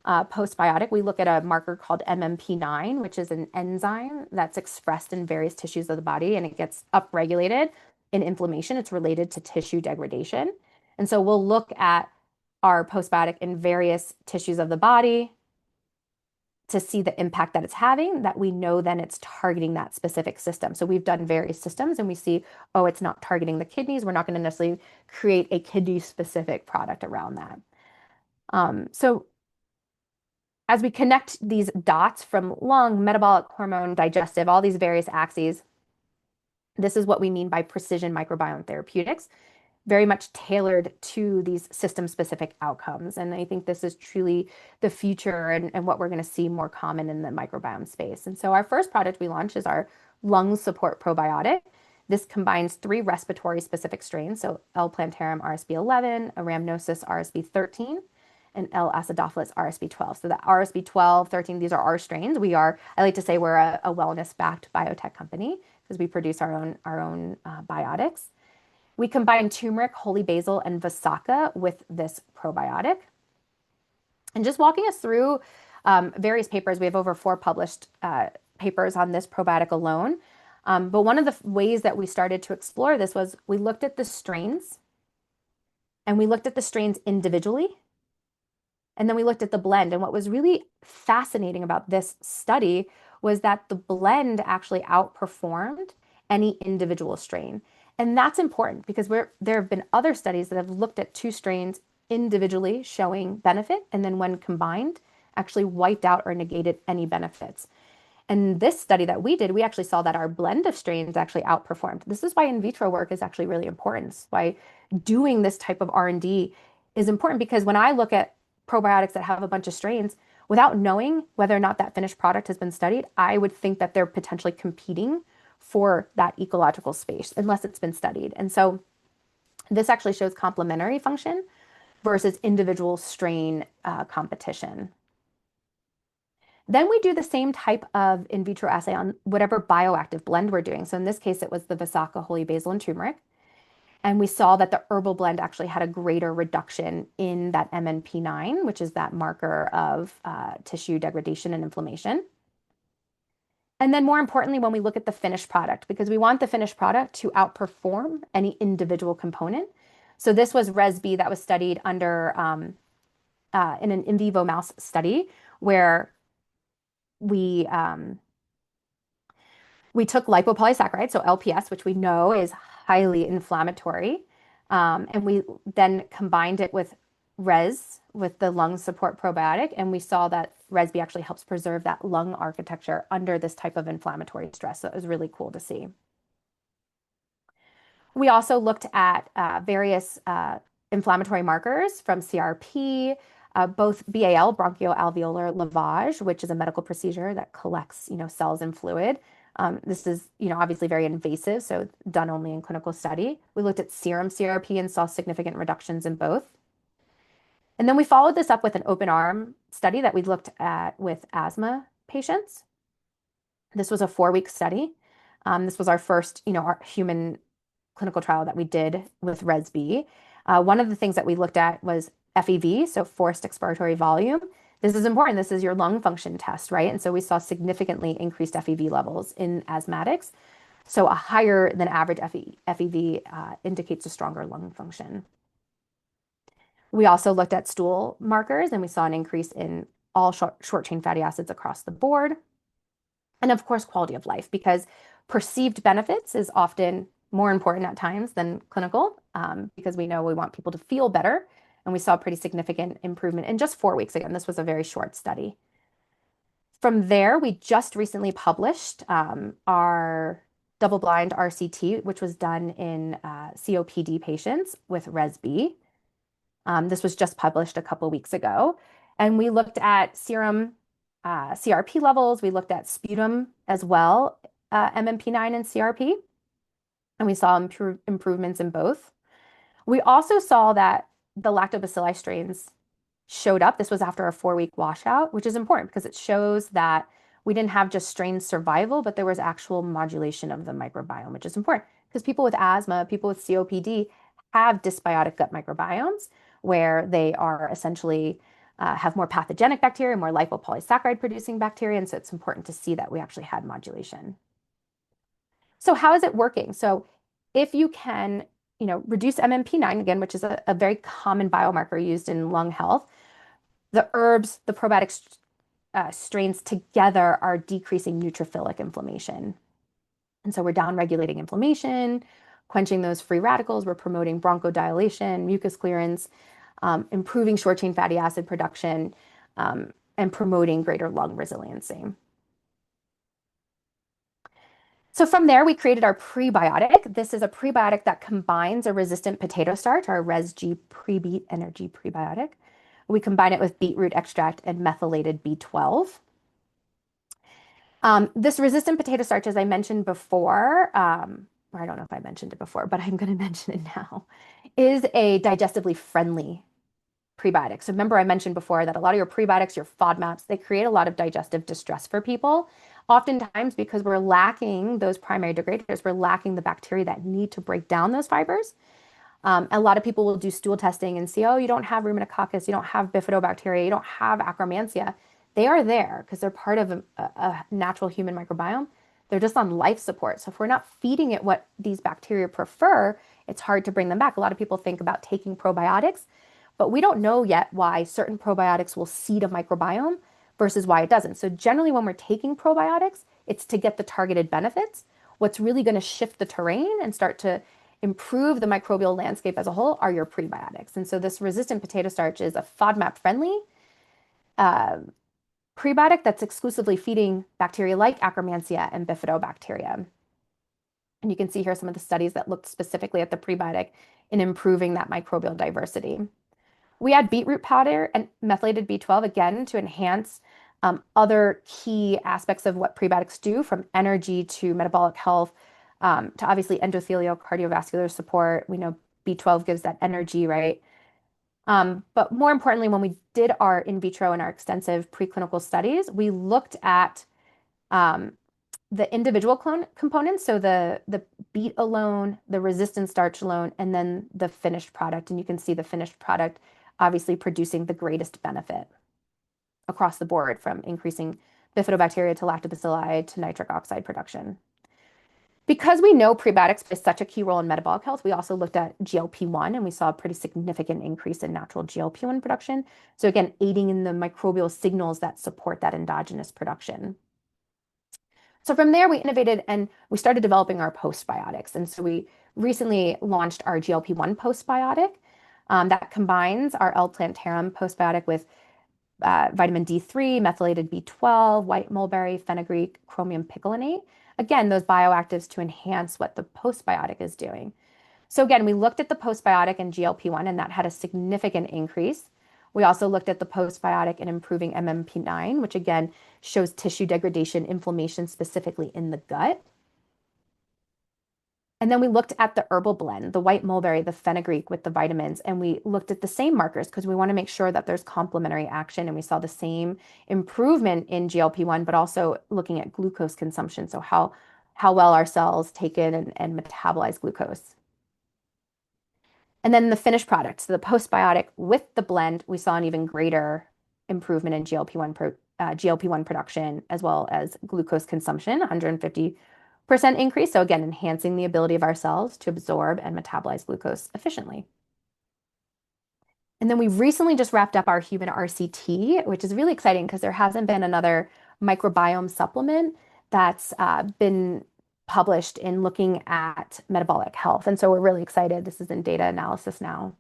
postbiotic. We look at a marker called MMP9, which is an enzyme that's expressed in various tissues of the body, and it gets upregulated in inflammation. It's related to tissue degradation. And so we'll look at our postbiotic in various tissues of the body to see the impact that it's having, that we know then it's targeting that specific system. So we've done various systems and we see, oh, it's not targeting the kidneys. We're not going to necessarily create a kidney specific product around that. So as we connect these dots from lung, metabolic, hormone, digestive, all these various axes, this is what we mean by precision microbiome therapeutics, very much tailored to these system-specific outcomes. And I think this is truly the future and what we're going to see more common in the microbiome space. And so our first product we launched is our lung support probiotic. This combines 3 respiratory specific strains, so L. plantarum RSB11, Rhamnosus RSB13, and L. acidophilus RSB12. So the RSB12, 13, these are our strains. I like to say we're a wellness-backed biotech company because we produce our own biotics. We combine turmeric, holy basil, and Vasaka with this probiotic. And just walking us through various papers, we have over 4 published papers on this probiotic alone. But one of the ways that we started to explore this was we looked at the strains, and we looked at the strains individually, and then we looked at the blend. And what was really fascinating about this study was that the blend actually outperformed any individual strain. And that's important because there have been other studies that have looked at 2 strains individually showing benefit, and then when combined, actually wiped out or negated any benefits. And this study that we did, we actually saw that our blend of strains actually outperformed. This is why in vitro work is actually really important. It's why doing this type of R&D is important, because when I look at probiotics that have a bunch of strains, without knowing whether or not that finished product has been studied, I would think that they're potentially competing for that ecological space unless it's been studied. And so this actually shows complementary function versus individual strain competition. Then we do the same type of in vitro assay on whatever bioactive blend we're doing. So in this case, it was the Vasaka, holy basil, and turmeric. And we saw that the herbal blend actually had a greater reduction in that MNP9, which is that marker of tissue degradation and inflammation. And then more importantly, when we look at the finished product, because we want the finished product to outperform any individual component. So this was Resb that was studied under in an in vivo mouse study where we took lipopolysaccharide, so LPS, which we know is highly inflammatory, and we then combined it with with the lung support probiotic, and we saw that Resb actually helps preserve that lung architecture under this type of inflammatory stress. So it was really cool to see. We also looked at various inflammatory markers from CRP, both BAL, bronchoalveolar lavage, which is a medical procedure that collects, cells and fluid, This is, obviously very invasive, so done only in clinical study. We looked at serum CRP and saw significant reductions in both. And then we followed this up with an open arm study that we looked at with asthma patients. This was a 4-week study. This was our first, our human clinical trial that we did with ResB. One of the things that we looked at was FEV, so forced expiratory volume. This is important. This is your lung function test, right? And so we saw significantly increased FEV levels in asthmatics. So a higher than average FEV indicates a stronger lung function. We also looked at stool markers and we saw an increase in all short chain fatty acids across the board. And of course, quality of life, because perceived benefits is often more important at times than clinical, because we know we want people to feel better. And we saw a pretty significant improvement in just 4 weeks. Again, this was a very short study. From there, we just recently published our double-blind RCT, which was done in COPD patients with ResB. This was just published a couple weeks ago. And we looked at serum CRP levels. We looked at sputum as well, MMP9 and CRP. And we saw improvements in both. We also saw that the lactobacilli strains showed up. This was after a 4-week washout, which is important because it shows that we didn't have just strain survival, but there was actual modulation of the microbiome, which is important because people with asthma, people with COPD have dysbiotic gut microbiomes where they are essentially have more pathogenic bacteria, more lipopolysaccharide producing bacteria. And so it's important to see that we actually had modulation. So how is it working? So if you can, reduce MMP9 again, which is a very common biomarker used in lung health, the herbs, the probiotic strains together are decreasing neutrophilic inflammation. And so we're downregulating inflammation, quenching those free radicals. We're promoting bronchodilation, mucus clearance, improving short chain fatty acid production, and promoting greater lung resiliency. So from there, we created our prebiotic. This is a prebiotic that combines a resistant potato starch, our ResG Prebeat Energy Prebiotic. We combine it with beetroot extract and methylated B12. This resistant potato starch, as I mentioned before, or I don't know if I mentioned it before, but I'm going to mention it now, is a digestively friendly prebiotic. So remember I mentioned before that a lot of your prebiotics, your FODMAPs, they create a lot of digestive distress for people. Oftentimes because we're lacking those primary degraders, we're lacking the bacteria that need to break down those fibers. A lot of people will do stool testing and see, oh, you don't have ruminococcus, you don't have bifidobacteria, you don't have Akkermansia. They are there because they're part of a natural human microbiome. They're just on life support. So if we're not feeding it what these bacteria prefer, it's hard to bring them back. A lot of people think about taking probiotics, but we don't know yet why certain probiotics will seed a microbiome versus why it doesn't. So generally when we're taking probiotics, it's to get the targeted benefits. What's really going to shift the terrain and start to improve the microbial landscape as a whole are your prebiotics. And so this resistant potato starch is a FODMAP friendly prebiotic that's exclusively feeding bacteria like Akkermansia and bifidobacteria. And you can see here some of the studies that looked specifically at the prebiotic in improving that microbial diversity. We add beetroot powder and methylated B12 again to enhance other key aspects of what prebiotics do, from energy to metabolic health, to obviously endothelial cardiovascular support. We know B12 gives that energy, right? But more importantly, when we did our in vitro and our extensive preclinical studies, we looked at the individual components, so the beet alone, the resistant starch alone, and then the finished product. And you can see the finished product obviously producing the greatest benefit across the board, from increasing bifidobacteria to lactobacilli to nitric oxide production. Because we know prebiotics play such a key role in metabolic health, we also looked at GLP-1 and we saw a pretty significant increase in natural GLP-1 production. So again, aiding in the microbial signals that support that endogenous production. So from there, we innovated and we started developing our postbiotics. And so we recently launched our GLP-1 postbiotic that combines our L-plantarum postbiotic with vitamin D3, methylated B12, white mulberry, fenugreek, chromium picolinate. Again, those bioactives to enhance what the postbiotic is doing. So again, we looked at the postbiotic and GLP-1, and that had a significant increase. We also looked at the postbiotic and improving MMP9, which again shows tissue degradation, inflammation specifically in the gut. And then we looked at the herbal blend, the white mulberry, the fenugreek with the vitamins, and we looked at the same markers because we want to make sure that there's complementary action. And we saw the same improvement in GLP-1, but also looking at glucose consumption. So how well our cells take in and metabolize glucose. And then the finished product, so the postbiotic with the blend, we saw an even greater improvement in GLP-1 production as well as glucose consumption, 150% increase. So again, enhancing the ability of our cells to absorb and metabolize glucose efficiently. And then we recently just wrapped up our human RCT, which is really exciting because there hasn't been another microbiome supplement that's been published in looking at metabolic health. And so we're really excited. This is in data analysis now.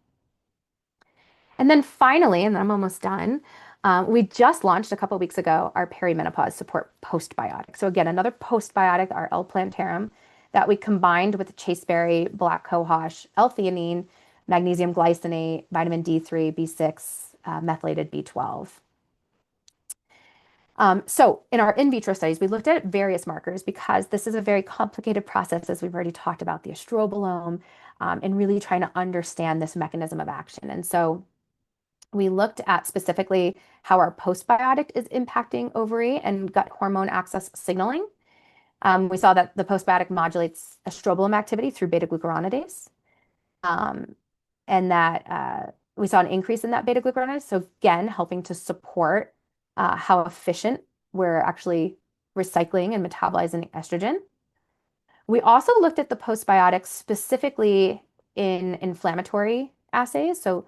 And then finally, and I'm almost done, we just launched a couple of weeks ago our perimenopause support postbiotic. So again, another postbiotic, our L-plantarum, that we combined with chasteberry, black cohosh, L-theanine, magnesium glycinate, vitamin D3, B6, methylated B12. So in our in vitro studies, we looked at various markers because this is a very complicated process, as we've already talked about the estrobolome, and really trying to understand this mechanism of action. And so we looked at specifically how our postbiotic is impacting ovary and gut hormone axis signaling. We saw that the postbiotic modulates estrobolome activity through beta-glucuronidase, and that we saw an increase in that beta-glucuronidase. So again, helping to support how efficient we're actually recycling and metabolizing estrogen. We also looked at the postbiotics specifically in inflammatory assays, so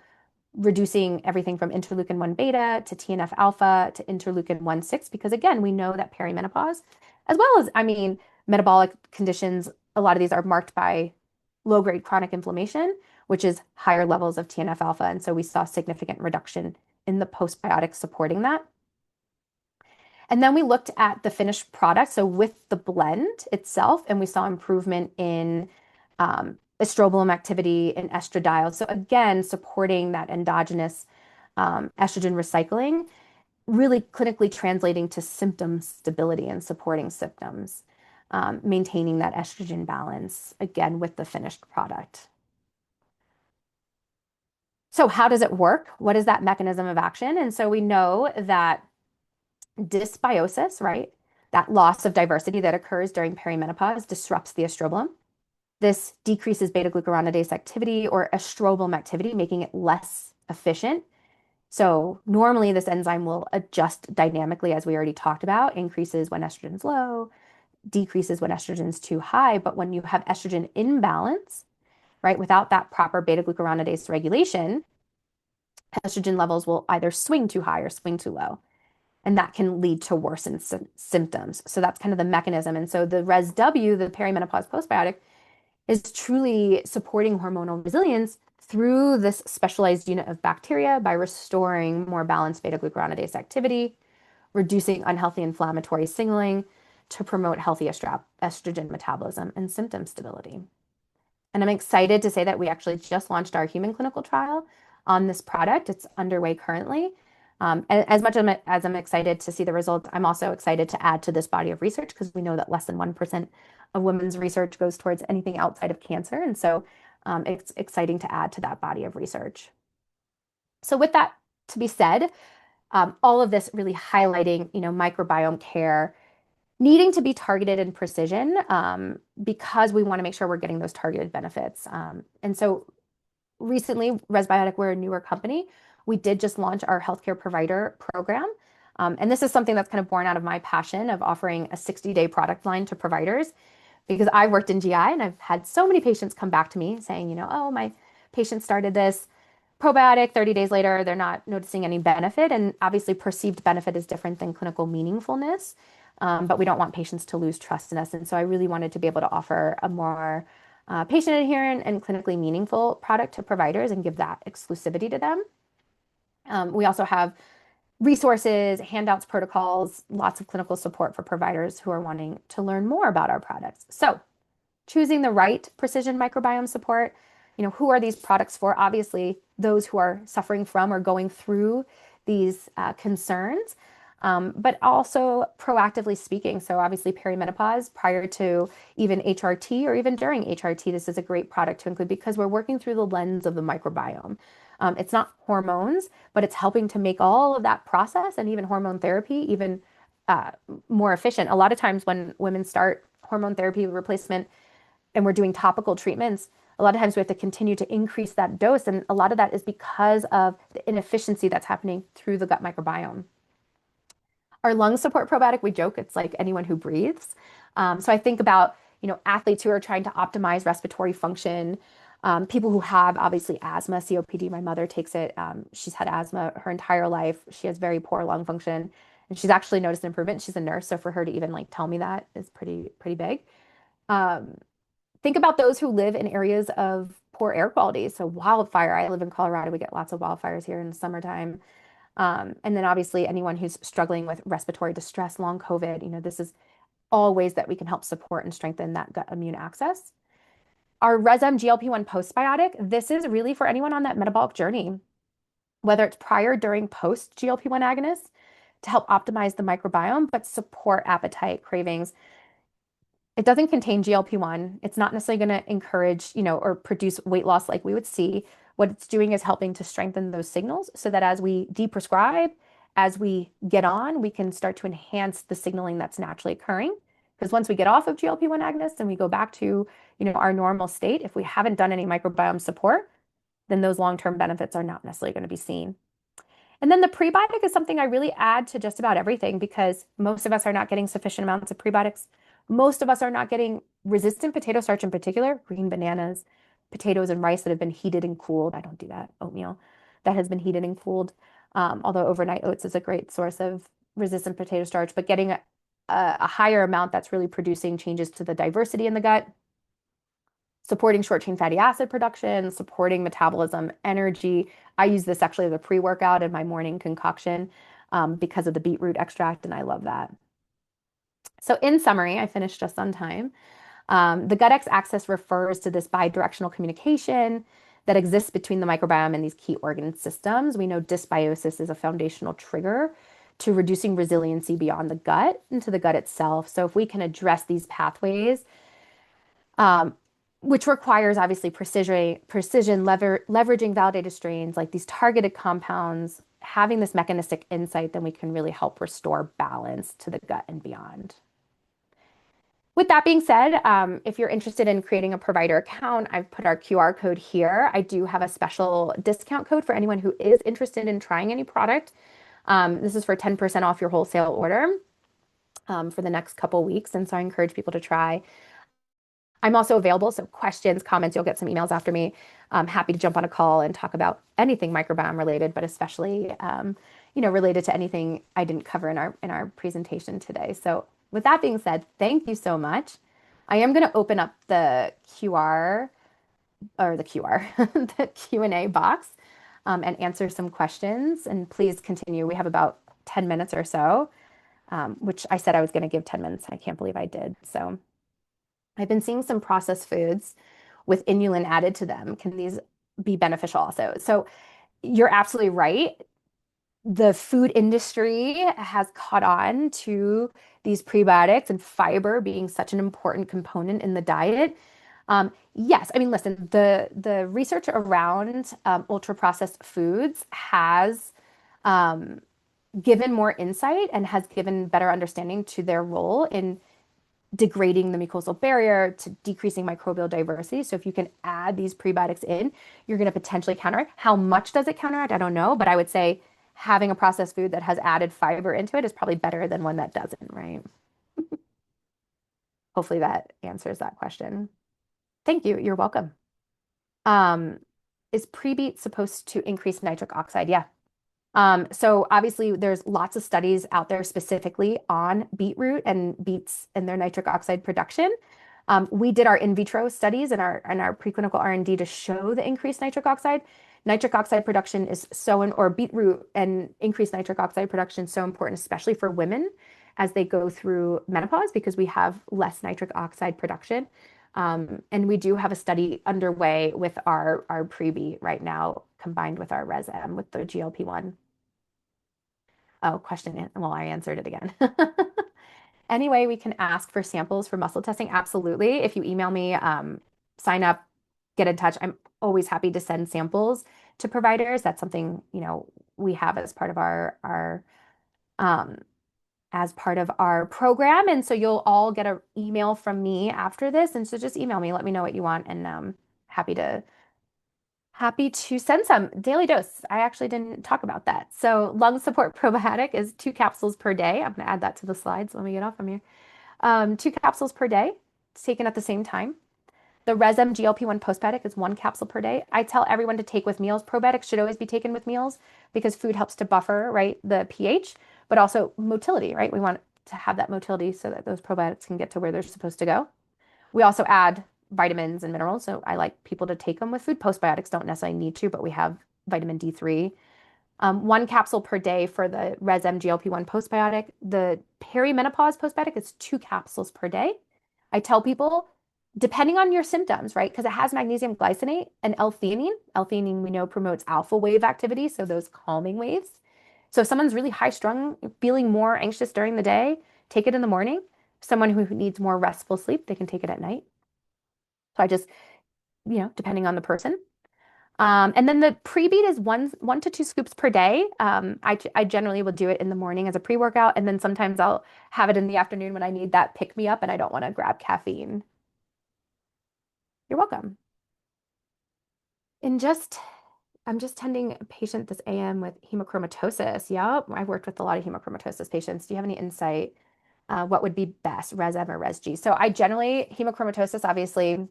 reducing everything from interleukin 1 beta to TNF alpha to interleukin 1/6, because again, we know that perimenopause, as well as, metabolic conditions, a lot of these are marked by low-grade chronic inflammation, which is higher levels of TNF alpha. And so we saw significant reduction in the postbiotics supporting that. And then we looked at the finished product, so with the blend itself, and we saw improvement in estrobolome activity and estradiol. So again, supporting that endogenous estrogen recycling, really clinically translating to symptom stability and supporting symptoms, maintaining that estrogen balance, again, with the finished product. So how does it work? What is that mechanism of action? And so we know that dysbiosis, right? That loss of diversity that occurs during perimenopause disrupts the estrobolome. This decreases beta-glucuronidase activity or estrobolome activity, making it less efficient. So normally this enzyme will adjust dynamically, as we already talked about, increases when estrogen's low, decreases when estrogen's too high. But when you have estrogen imbalance, right, without that proper beta-glucuronidase regulation, estrogen levels will either swing too high or swing too low. And that can lead to worsened symptoms. So that's kind of the mechanism. And so the ResW, the perimenopause postbiotic, is truly supporting hormonal resilience through this specialized unit of bacteria by restoring more balanced beta-glucuronidase activity, reducing unhealthy inflammatory signaling to promote healthy estrogen metabolism and symptom stability. And I'm excited to say that we actually just launched our human clinical trial on this product. It's underway currently. And as much as I'm excited to see the results, I'm also excited to add to this body of research because we know that less than 1% of women's research goes towards anything outside of cancer. And so it's exciting to add to that body of research. So with that to be said, all of this really highlighting, microbiome care needing to be targeted in precision because we want to make sure we're getting those targeted benefits. And so recently, Resbiotic, we're a newer company. We did just launch our healthcare provider program. And this is something that's kind of born out of my passion of offering a 60-day product line to providers because I worked in GI and I've had so many patients come back to me saying, oh, my patient started this probiotic 30 days later, they're not noticing any benefit. And obviously perceived benefit is different than clinical meaningfulness. But we don't want patients to lose trust in us. And so I really wanted to be able to offer a more patient adherent and clinically meaningful product to providers and give that exclusivity to them. We also have resources, handouts, protocols, lots of clinical support for providers who are wanting to learn more about our products. So choosing the right precision microbiome support, who are these products for? Obviously, those who are suffering from or going through these concerns, but also proactively speaking. So obviously perimenopause prior to even HRT or even during HRT, this is a great product to include because we're working through the lens of the microbiome. It's not hormones, but it's helping to make all of that process and even hormone therapy even uh, more efficient. A lot of times when women start hormone therapy replacement and we're doing topical treatments, a lot of times we have to continue to increase that dose. And a lot of that is because of the inefficiency that's happening through the gut microbiome. Our lungs support probiotic. We joke it's like anyone who breathes. So I think about, athletes who are trying to optimize respiratory function, people who have obviously asthma, COPD. My mother takes it. She's had asthma her entire life. She has very poor lung function, and she's actually noticed an improvement. She's a nurse, so for her to even like tell me that is pretty big. Um, think about those who live in areas of poor air quality. So wildfire. I live in Colorado. We get lots of wildfires here in the summertime. And then obviously anyone who's struggling with respiratory distress, long COVID, this is all ways that we can help support and strengthen that gut immune access. Our Resm GLP-1 postbiotic, this is really for anyone on that metabolic journey, whether it's prior, during, post GLP-1 agonists to help optimize the microbiome, but support appetite, cravings. It doesn't contain GLP-1. It's not necessarily going to encourage, or produce weight loss like we would see. What it's doing is helping to strengthen those signals so that as we deprescribe, as we get on, we can start to enhance the signaling that's naturally occurring. Because once we get off of GLP-1 agonists and we go back to, our normal state, if we haven't done any microbiome support, then those long-term benefits are not necessarily going to be seen. And then the prebiotic is something I really add to just about everything because most of us are not getting sufficient amounts of prebiotics. Most of us are not getting resistant potato starch in particular, green bananas, potatoes and rice that have been heated and cooled. I don't do that. Oatmeal that has been heated and cooled. Although overnight oats is a great source of resistant potato starch, but getting a higher amount that's really producing changes to the diversity in the gut, supporting short chain fatty acid production, supporting metabolism, energy. I use this actually as a pre-workout in my morning concoction because of the beetroot extract, and I love that. So in summary, I finished just on time. The gut-X axis refers to this bidirectional communication that exists between the microbiome and these key organ systems. We know dysbiosis is a foundational trigger to reducing resiliency beyond the gut into the gut itself. So if we can address these pathways, um, which requires obviously leveraging validated strains like these targeted compounds, having this mechanistic insight, then we can really help restore balance to the gut and beyond. With that being said, if you're interested in creating a provider account, I've put our QR code here. I do have a special discount code for anyone who is interested in trying any product. This is for 10% off your wholesale order for the next couple weeks. And so I encourage people to try. I'm also available, so questions, comments, you'll get some emails after me. I'm happy to jump on a call and talk about anything microbiome related, but especially, related to anything I didn't cover in our presentation today. So with that being said, thank you so much. I am going to open up the the Q&A box and answer some questions. And please continue. We have about 10 minutes or so, which I said I was going to give 10 minutes. I can't believe I did. So I've been seeing some processed foods with inulin added to them. Can these be beneficial also? So you're absolutely right. The food industry has caught on to these prebiotics and fiber being such an important component in the diet. Yes, I mean, listen, the research around ultra processed foods has given more insight and has given better understanding to their role in degrading the mucosal barrier to decreasing microbial diversity. So if you can add these prebiotics in, you're going to potentially counteract. How much does it counteract? I don't know, but I would say having a processed food that has added fiber into it is probably better than one that doesn't, right? Hopefully that answers that question. Thank you. You're welcome. Um, is pre-beet supposed to increase nitric oxide? Yeah. So obviously there's lots of studies out there specifically on beetroot and beets and their nitric oxide production. We did our in vitro studies and our preclinical R&D to show the increased nitric oxide. Nitric oxide production is or beetroot and increased nitric oxide production is so important, especially for women as they go through menopause because we have less nitric oxide production. And we do have a study underway with our prebe right now, combined with our ResM with the GLP-1. Oh, question. Well, I answered it again. Anyway, we can ask for samples for muscle testing. Absolutely. If you email me, sign up, get in touch. I'm always happy to send samples to providers. That's something, we have um, as part of our program. And so you'll all get an email from me after this. And so just email me, let me know what you want, and happy to happy to send some daily dose. I actually didn't talk about that. So lung support probiotic is 2 capsules per day. I'm going to add that to the slides when we get off from here. 2 capsules per day. It's taken at the same time. The ResM GLP-1 postbiotic is 1 capsule per day. I tell everyone to take with meals. Probiotics should always be taken with meals because food helps to buffer, right, the pH, but also motility, right? We want to have that motility so that those probiotics can get to where they're supposed to go. We also add vitamins and minerals. So I like people to take them with food. Postbiotics don't necessarily need to, but we have vitamin D3. 1 capsule per day for the ResM GLP-1 postbiotic. The perimenopause postbiotic is 2 capsules per day. I tell people, depending on your symptoms, right? Because it has magnesium glycinate and L-theanine. L-theanine we know promotes alpha wave activity, so those calming waves. So if someone's really high strung, feeling more anxious during the day, take it in the morning. Someone who needs more restful sleep, they can take it at night. So I just, depending on the person. And then the pre-beat is 1 to 2 scoops per day. I generally will do it in the morning as a pre-workout, and then sometimes I'll have it in the afternoon when I need that pick me up and I don't want to grab caffeine. You're welcome. And I'm just tending a patient this AM with hemochromatosis. Yep, I've worked with a lot of hemochromatosis patients. Do you have any insight? What would be best, ResM or ResG? So I generally, hemochromatosis, obviously,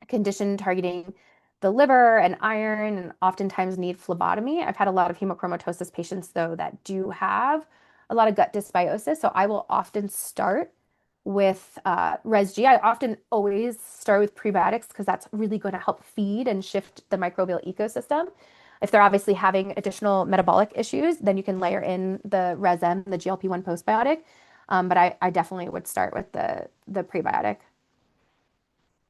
a condition targeting the liver and iron, and oftentimes need phlebotomy. I've had a lot of hemochromatosis patients, though, that do have a lot of gut dysbiosis. So I will often start with ResG. I often always start with prebiotics because that's really going to help feed and shift the microbial ecosystem. If they're obviously having additional metabolic issues, then you can layer in the ResM, the GLP-1 postbiotic. But I definitely would start with the prebiotic.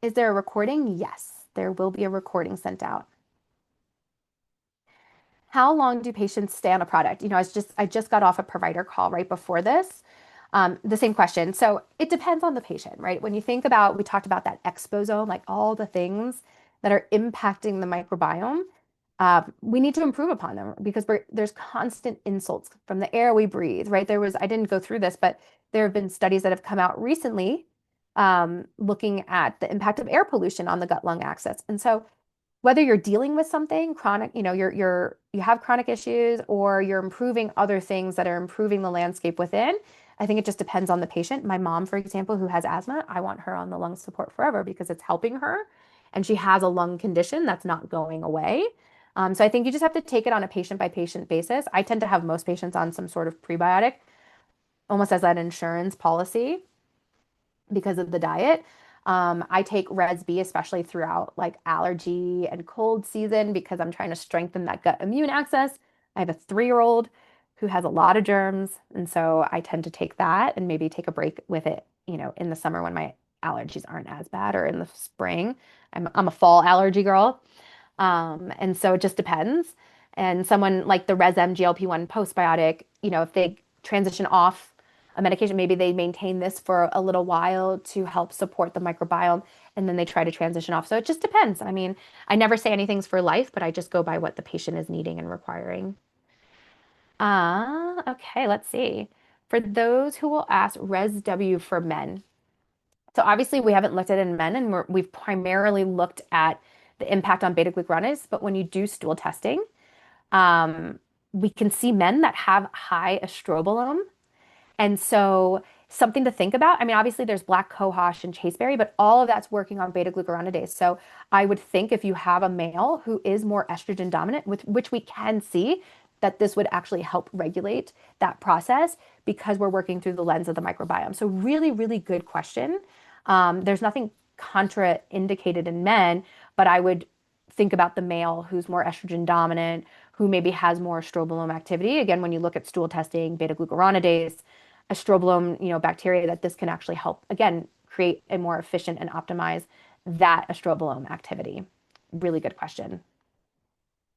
Is there a recording? Yes, there will be a recording sent out. How long do patients stay on a product? I just got off a provider call right before this. The same question. So it depends on the patient, right? When you think about, we talked about that exposome, like all the things that are impacting the microbiome, we need to improve upon them because there's constant insults from the air we breathe, right? I didn't go through this, but there have been studies that have come out recently looking at the impact of air pollution on the gut-lung axis. And so whether you're dealing with something chronic, you have chronic issues, or you're improving other things that are improving the landscape within, I think it just depends on the patient. My mom, for example, who has asthma, I want her on the lung support forever because it's helping her, and she has a lung condition that's not going away. So I think you just have to take it on a patient by patient basis. I tend to have most patients on some sort of prebiotic, almost as an insurance policy because of the diet. I take Resb, especially throughout like allergy and cold season, because I'm trying to strengthen that gut immune axis. I have a 3-year-old who has a lot of germs, and so I tend to take that and maybe take a break with it, in the summer when my allergies aren't as bad, or in the spring. I'm a fall allergy girl. And so it just depends. And someone like the ResM GLP-1 postbiotic, if they transition off a medication, maybe they maintain this for a little while to help support the microbiome, and then they try to transition off. So it just depends. I mean, I never say anything's for life, but I just go by what the patient is needing and requiring. Okay, let's see. For those who will ask ResW for men. So obviously we haven't looked at it in men, and we've primarily looked at the impact on beta glucuronidase. But when you do stool testing, we can see men that have high estrobolome, and so something to think about. I mean, obviously there's black cohosh and chaseberry, but all of that's working on beta glucuronidase. So I would think if you have a male who is more estrogen dominant, with which we can see that this would actually help regulate that process because we're working through the lens of the microbiome. So really, really good question. There's nothing contraindicated in men, but I would think about the male who's more estrogen dominant, who maybe has more estrobolome activity. Again, when you look at stool testing, beta glucuronidase, estrobolome, bacteria, that this can actually help, again, create a more efficient and optimize that estrobolome activity? Really good question.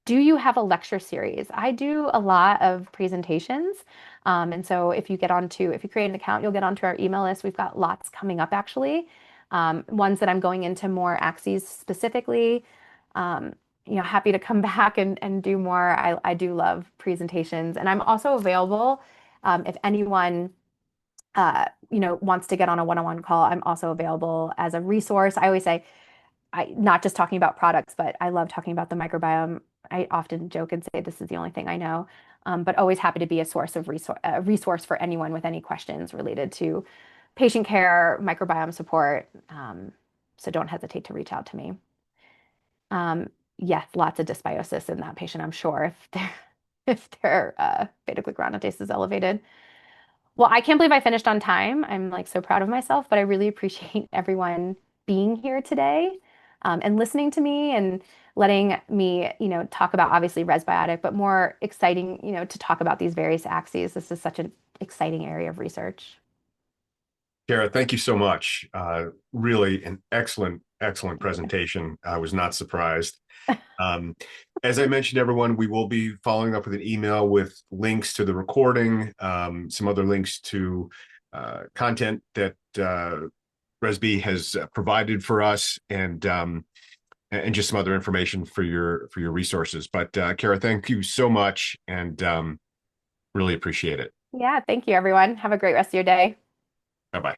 Do you have a lecture series? I do a lot of presentations. And so if you create an account, you'll get onto our email list. We've got lots coming up actually. Ones that I'm going into more axes specifically. Um, Happy to come back and do more. I do love presentations. And I'm also available if anyone wants to get on a one-on-one call. I'm also available as a resource. I always say, not just talking about products, but I love talking about the microbiome. I often joke and say this is the only thing I know, but always happy to be a resource for anyone with any questions related to patient care, microbiome support. So don't hesitate to reach out to me. Yes, lots of dysbiosis in that patient, I'm sure, if their beta glucuronidase is elevated. Well, I can't believe I finished on time. I'm like so proud of myself, but I really appreciate everyone being here today, and listening to me and letting me, talk about obviously resbiotic, but more exciting, to talk about these various axes. This is such an exciting area of research. Kara, thank you so much. Really an excellent presentation. I was not surprised. Um, as I mentioned, everyone, we will be following up with an email with links to the recording, some other links to content that Resby has provided for us, and just some other information for your resources. But Kara, thank you so much, and really appreciate it. Yeah, thank you, everyone. Have a great rest of your day. Bye bye.